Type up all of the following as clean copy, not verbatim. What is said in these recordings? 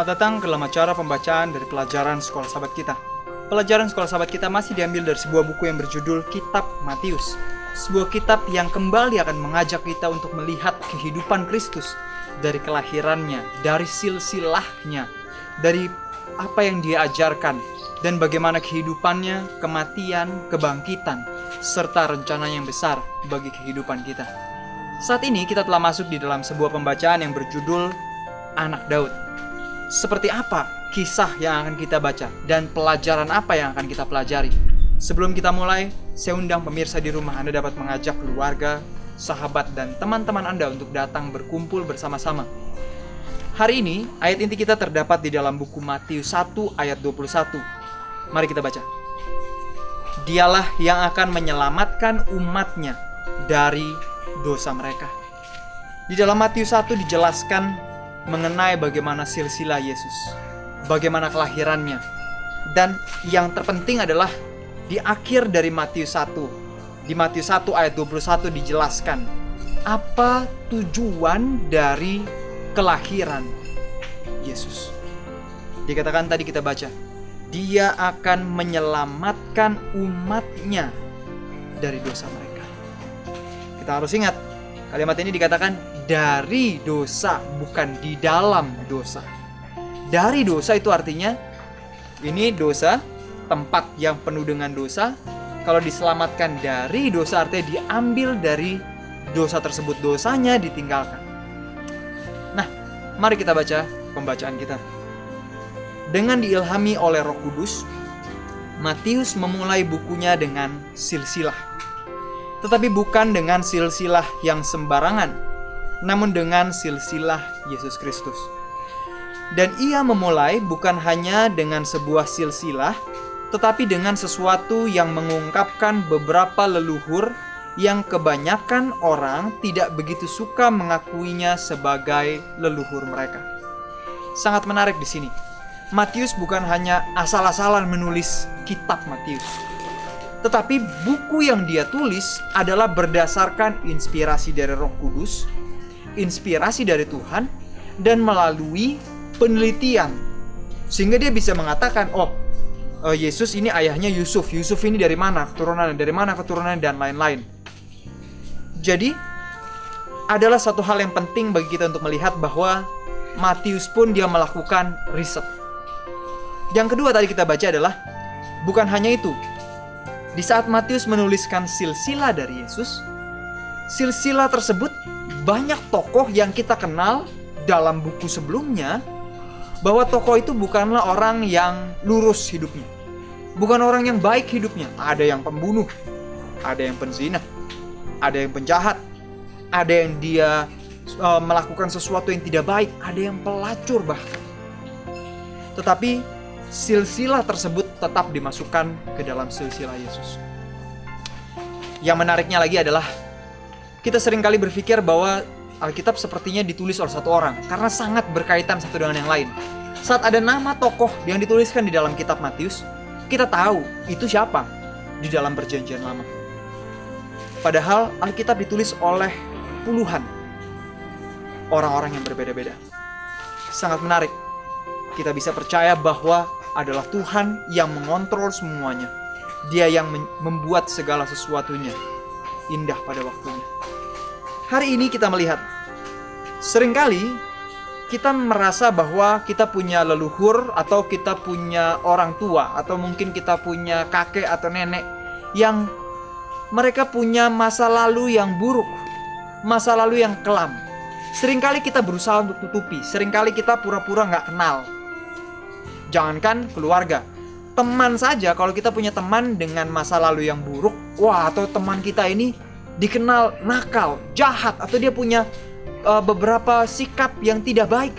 Selamat datang ke dalam acara pembacaan dari pelajaran Sekolah Sahabat Kita. Pelajaran Sekolah Sahabat Kita masih diambil dari sebuah buku yang berjudul Kitab Matius. Sebuah kitab yang kembali akan mengajak kita untuk melihat kehidupan Kristus dari kelahirannya, dari silsilahnya, dari apa yang dia ajarkan, dan bagaimana kehidupannya, kematian, kebangkitan, serta rencana yang besar bagi kehidupan kita. Saat ini kita telah masuk di dalam sebuah pembacaan yang berjudul Anak Daud. Seperti apa kisah yang akan kita baca dan pelajaran apa yang akan kita pelajari? Sebelum kita mulai, saya undang pemirsa di rumah Anda dapat mengajak keluarga, sahabat, dan teman-teman Anda untuk datang berkumpul bersama-sama. Hari ini, ayat inti kita terdapat di dalam buku Matius 1 ayat 21. Mari kita baca. Dialah yang akan menyelamatkan umatnya dari dosa mereka. Di dalam Matius 1 dijelaskan mengenai bagaimana silsilah Yesus, bagaimana kelahirannya, dan yang terpenting adalah di akhir dari Matius 1. Di Matius 1 ayat 21 dijelaskan apa tujuan dari kelahiran Yesus. Dikatakan tadi kita baca, Dia akan menyelamatkan umatnya dari dosa mereka. Kita harus ingat, kalimat ini dikatakan dari dosa, bukan di dalam dosa. Dari dosa itu artinya ini dosa, tempat yang penuh dengan dosa. Kalau diselamatkan dari dosa artinya diambil dari dosa tersebut, dosanya ditinggalkan. Nah, mari kita baca pembacaan kita. Dengan diilhami oleh Roh Kudus, Matius memulai bukunya dengan silsilah. Tetapi bukan dengan silsilah yang sembarangan, namun dengan silsilah Yesus Kristus. Dan ia memulai bukan hanya dengan sebuah silsilah, tetapi dengan sesuatu yang mengungkapkan beberapa leluhur yang kebanyakan orang tidak begitu suka mengakuinya sebagai leluhur mereka. Sangat menarik di sini. Matius bukan hanya asal-asalan menulis kitab Matius, tetapi buku yang dia tulis adalah berdasarkan inspirasi dari Roh Kudus, inspirasi dari Tuhan, dan melalui penelitian. Sehingga dia bisa mengatakan, Yesus ini ayahnya Yusuf. Yusuf ini dari mana keturunannya, dan lain-lain. Jadi, adalah satu hal yang penting bagi kita untuk melihat bahwa Matius pun dia melakukan riset. Yang kedua tadi kita baca adalah, bukan hanya itu. Di saat Matius menuliskan silsilah dari Yesus, silsilah tersebut banyak tokoh yang kita kenal dalam buku sebelumnya, bahwa tokoh itu bukanlah orang yang lurus hidupnya, bukan orang yang baik hidupnya. Ada yang pembunuh, ada yang penzina, ada yang penjahat, ada yang dia melakukan sesuatu yang tidak baik, ada yang pelacur bahkan. Tetapi silsilah tersebut tetap dimasukkan ke dalam silsilah Yesus. Yang menariknya lagi adalah kita seringkali berpikir bahwa Alkitab sepertinya ditulis oleh satu orang karena sangat berkaitan satu dengan yang lain. Saat ada nama tokoh yang dituliskan di dalam kitab Matius, kita tahu itu siapa di dalam Perjanjian Lama. Padahal Alkitab ditulis oleh puluhan orang-orang yang berbeda-beda. Sangat menarik. Kita bisa percaya bahwa adalah Tuhan yang mengontrol semuanya. Dia yang membuat segala sesuatunya indah pada waktunya. Hari ini kita melihat, seringkali kita merasa bahwa kita punya leluhur, atau kita punya orang tua, atau mungkin kita punya kakek atau nenek yang mereka punya masa lalu yang buruk, masa lalu yang kelam. Seringkali kita berusaha untuk tutupi, seringkali kita pura-pura gak kenal. Jangankan keluarga, teman saja, kalau kita punya teman dengan masa lalu yang buruk, atau teman kita ini dikenal nakal, jahat, atau dia punya beberapa sikap yang tidak baik,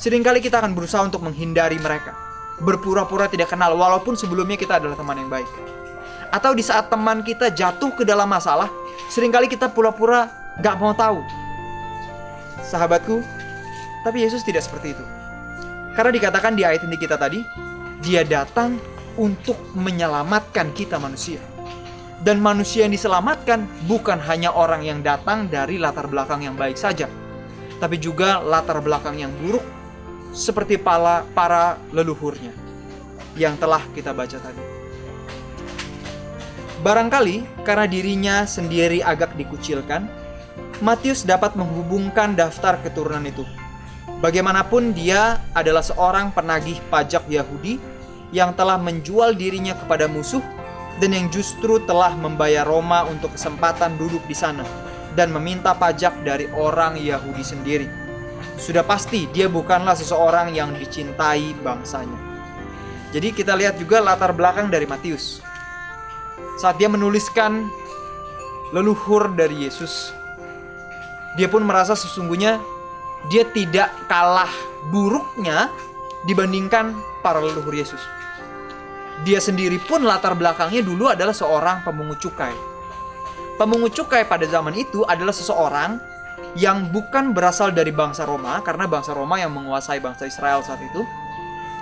seringkali kita akan berusaha untuk menghindari mereka, berpura-pura tidak kenal, walaupun sebelumnya kita adalah teman yang baik. Atau di saat teman kita jatuh ke dalam masalah, seringkali kita pura-pura gak mau tahu. Sahabatku, tapi Yesus tidak seperti itu. Karena dikatakan di ayat ini kita tadi, Dia datang untuk menyelamatkan kita manusia. Dan manusia yang diselamatkan bukan hanya orang yang datang dari latar belakang yang baik saja, tapi juga latar belakang yang buruk, seperti para leluhurnya yang telah kita baca tadi. Barangkali karena dirinya sendiri agak dikucilkan, Matius dapat menghubungkan daftar keturunan itu. Bagaimanapun dia adalah seorang penagih pajak Yahudi yang telah menjual dirinya kepada musuh dan yang justru telah membayar Roma untuk kesempatan duduk di sana dan meminta pajak dari orang Yahudi sendiri. Sudah pasti dia bukanlah seseorang yang dicintai bangsanya. Jadi kita lihat juga latar belakang dari Matius. Saat dia menuliskan leluhur dari Yesus, dia pun merasa sesungguhnya dia tidak kalah buruknya dibandingkan para leluhur Yesus. Dia sendiri pun latar belakangnya dulu adalah seorang pemungut cukai. Pemungut cukai pada zaman itu adalah seseorang yang bukan berasal dari bangsa Roma, karena bangsa Roma yang menguasai bangsa Israel saat itu.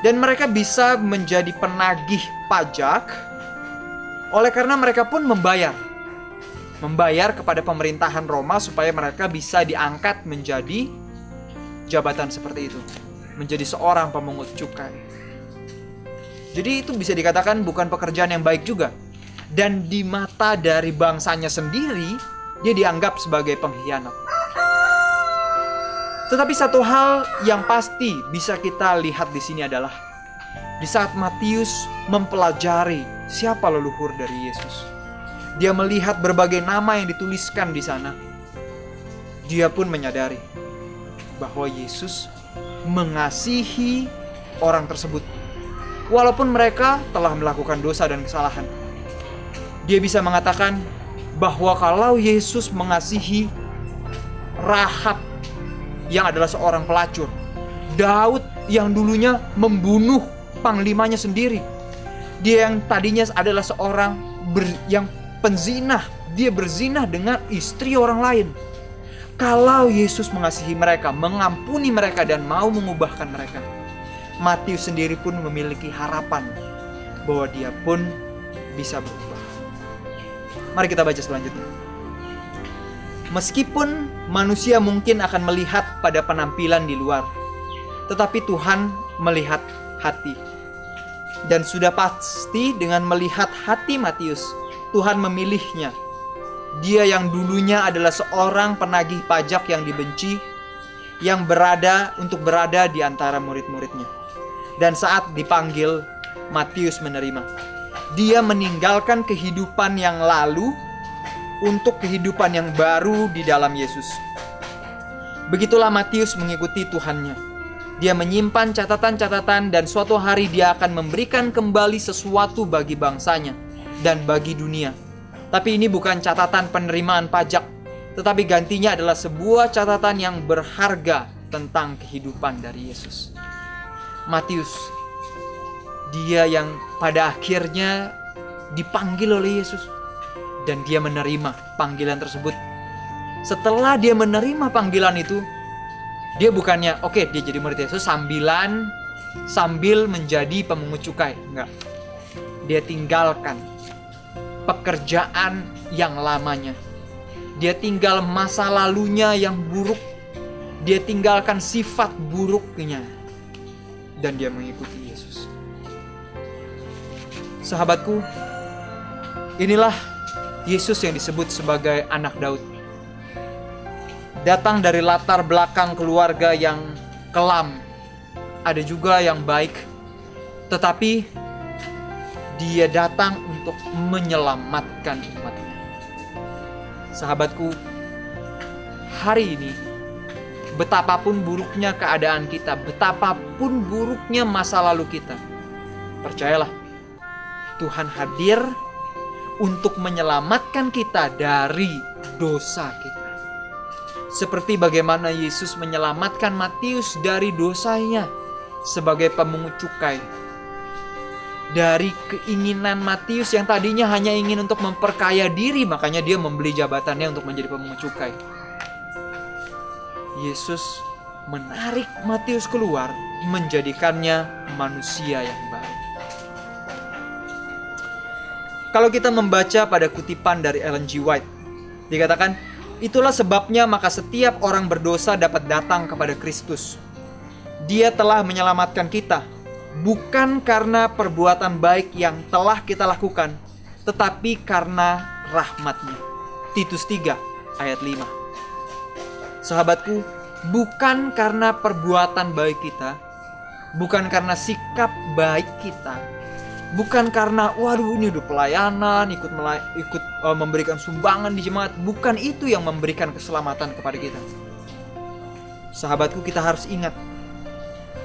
Dan mereka bisa menjadi penagih pajak oleh karena mereka pun membayar kepada pemerintahan Roma supaya mereka bisa diangkat menjadi jabatan seperti itu, menjadi seorang pemungut cukai. Jadi itu bisa dikatakan bukan pekerjaan yang baik juga. Dan di mata dari bangsanya sendiri, dia dianggap sebagai pengkhianat. Tetapi satu hal yang pasti bisa kita lihat di sini adalah di saat Matius mempelajari siapa leluhur dari Yesus, dia melihat berbagai nama yang dituliskan di sana. Dia pun menyadari bahwa Yesus mengasihi orang tersebut, walaupun mereka telah melakukan dosa dan kesalahan. Dia bisa mengatakan bahwa kalau Yesus mengasihi Rahab yang adalah seorang pelacur, Daud yang dulunya membunuh panglimanya sendiri, dia yang tadinya adalah seorang yang penzinah, dia berzinah dengan istri orang lain. Kalau Yesus mengasihi mereka, mengampuni mereka dan mau mengubahkan mereka, Matius sendiri pun memiliki harapan bahwa dia pun bisa berubah. Mari kita baca selanjutnya. Meskipun manusia mungkin akan melihat pada penampilan di luar, tetapi Tuhan melihat hati. Dan sudah pasti dengan melihat hati Matius, Tuhan memilihnya. Dia yang dulunya adalah seorang penagih pajak yang dibenci, yang berada di antara murid-muridnya. Dan saat dipanggil, Matius menerima. Dia meninggalkan kehidupan yang lalu untuk kehidupan yang baru di dalam Yesus. Begitulah Matius mengikuti Tuhannya. Dia menyimpan catatan-catatan dan suatu hari dia akan memberikan kembali sesuatu bagi bangsanya dan bagi dunia. Tapi ini bukan catatan penerimaan pajak, tetapi gantinya adalah sebuah catatan yang berharga tentang kehidupan dari Yesus. Matius, dia yang pada akhirnya dipanggil oleh Yesus dan dia menerima panggilan tersebut. Setelah dia menerima panggilan itu, dia bukannya dia jadi murid Yesus sambil menjadi pemungut cukai. Enggak. Dia tinggalkan pekerjaan yang lamanya. Dia tinggal masa lalunya yang buruk. Dia tinggalkan sifat buruknya. Dan dia mengikuti Yesus. Sahabatku, inilah Yesus yang disebut sebagai anak Daud. Datang dari latar belakang keluarga yang kelam. Ada juga yang baik. Tetapi dia datang untuk menyelamatkan umatnya. Sahabatku, hari ini betapapun buruknya keadaan kita, betapapun buruknya masa lalu kita, percayalah, Tuhan hadir untuk menyelamatkan kita dari dosa kita. Seperti bagaimana Yesus menyelamatkan Matius dari dosanya sebagai pemungut cukai. Dari keinginan Matius yang tadinya hanya ingin untuk memperkaya diri, makanya dia membeli jabatannya untuk menjadi pemungut cukai. Yesus menarik Matius keluar, menjadikannya manusia yang baru. Kalau kita membaca pada kutipan dari Ellen G. White, dikatakan, itulah sebabnya maka setiap orang berdosa dapat datang kepada Kristus. Dia telah menyelamatkan kita, bukan karena perbuatan baik yang telah kita lakukan, tetapi karena rahmat-Nya. Titus 3 ayat 5. Sahabatku, bukan karena perbuatan baik kita, bukan karena sikap baik kita, bukan karena waduh ini udah pelayanan, ikut memberikan sumbangan di jemaat. Bukan itu yang memberikan keselamatan kepada kita. Sahabatku, kita harus ingat,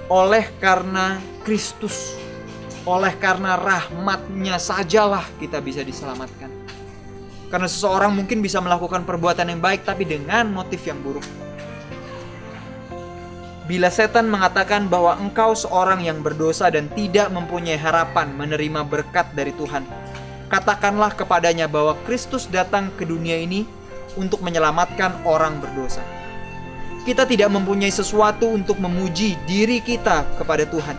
oleh karena Kristus, oleh karena rahmat-Nya sajalah kita bisa diselamatkan. Karena seseorang mungkin bisa melakukan perbuatan yang baik tapi dengan motif yang buruk. Bila setan mengatakan bahwa engkau seorang yang berdosa dan tidak mempunyai harapan menerima berkat dari Tuhan, katakanlah kepadanya bahwa Kristus datang ke dunia ini untuk menyelamatkan orang berdosa. Kita tidak mempunyai sesuatu untuk memuji diri kita kepada Tuhan.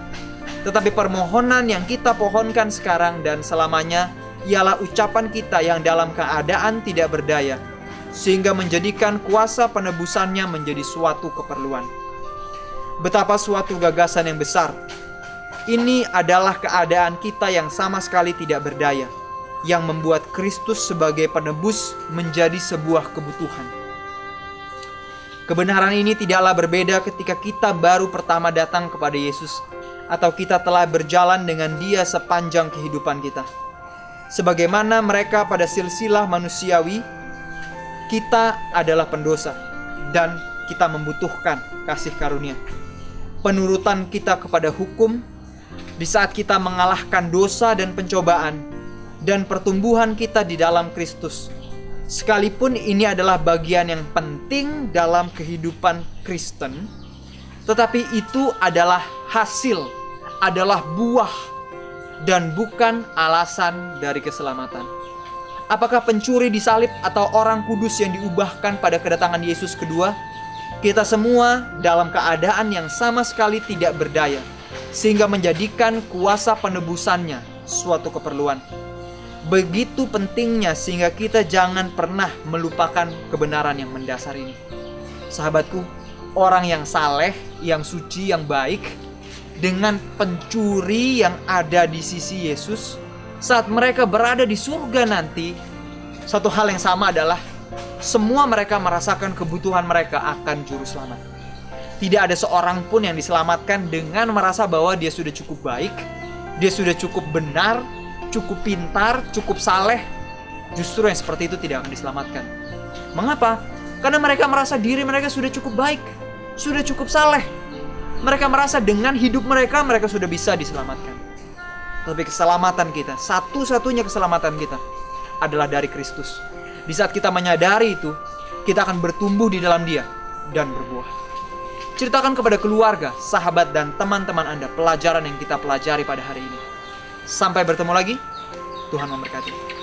Tetapi permohonan yang kita pohonkan sekarang dan selamanya ialah ucapan kita yang dalam keadaan tidak berdaya, sehingga menjadikan kuasa penebusannya menjadi suatu keperluan. Betapa suatu gagasan yang besar. Ini adalah keadaan kita yang sama sekali tidak berdaya, yang membuat Kristus sebagai penebus menjadi sebuah kebutuhan. Kebenaran ini tidaklah berbeda ketika kita baru pertama datang kepada Yesus, atau kita telah berjalan dengan Dia sepanjang kehidupan kita. Sebagaimana mereka pada silsilah manusiawi, kita adalah pendosa dan kita membutuhkan kasih karunia. Penurutan kita kepada hukum di saat kita mengalahkan dosa dan pencobaan, dan pertumbuhan kita di dalam Kristus. Sekalipun ini adalah bagian yang penting dalam kehidupan Kristen, tetapi itu adalah hasil, adalah buah, dan bukan alasan dari keselamatan. Apakah pencuri disalib atau orang kudus yang diubahkan pada kedatangan Yesus kedua? Kita semua dalam keadaan yang sama sekali tidak berdaya, sehingga menjadikan kuasa penebusannya suatu keperluan. Begitu pentingnya sehingga kita jangan pernah melupakan kebenaran yang mendasar ini. Sahabatku, orang yang saleh, yang suci, yang baik, dengan pencuri yang ada di sisi Yesus, saat mereka berada di surga nanti, satu hal yang sama adalah semua mereka merasakan kebutuhan mereka akan juru selamat. Tidak ada seorang pun yang diselamatkan dengan merasa bahwa dia sudah cukup baik, dia sudah cukup benar, cukup pintar, cukup saleh. Justru yang seperti itu tidak akan diselamatkan. Mengapa? Karena mereka merasa diri mereka sudah cukup baik, sudah cukup saleh. Mereka merasa dengan hidup mereka sudah bisa diselamatkan. Tapi keselamatan kita, satu-satunya keselamatan kita adalah dari Kristus. Di saat kita menyadari itu, kita akan bertumbuh di dalam Dia dan berbuah. Ceritakan kepada keluarga, sahabat, dan teman-teman Anda pelajaran yang kita pelajari pada hari ini. Sampai bertemu lagi, Tuhan memberkati.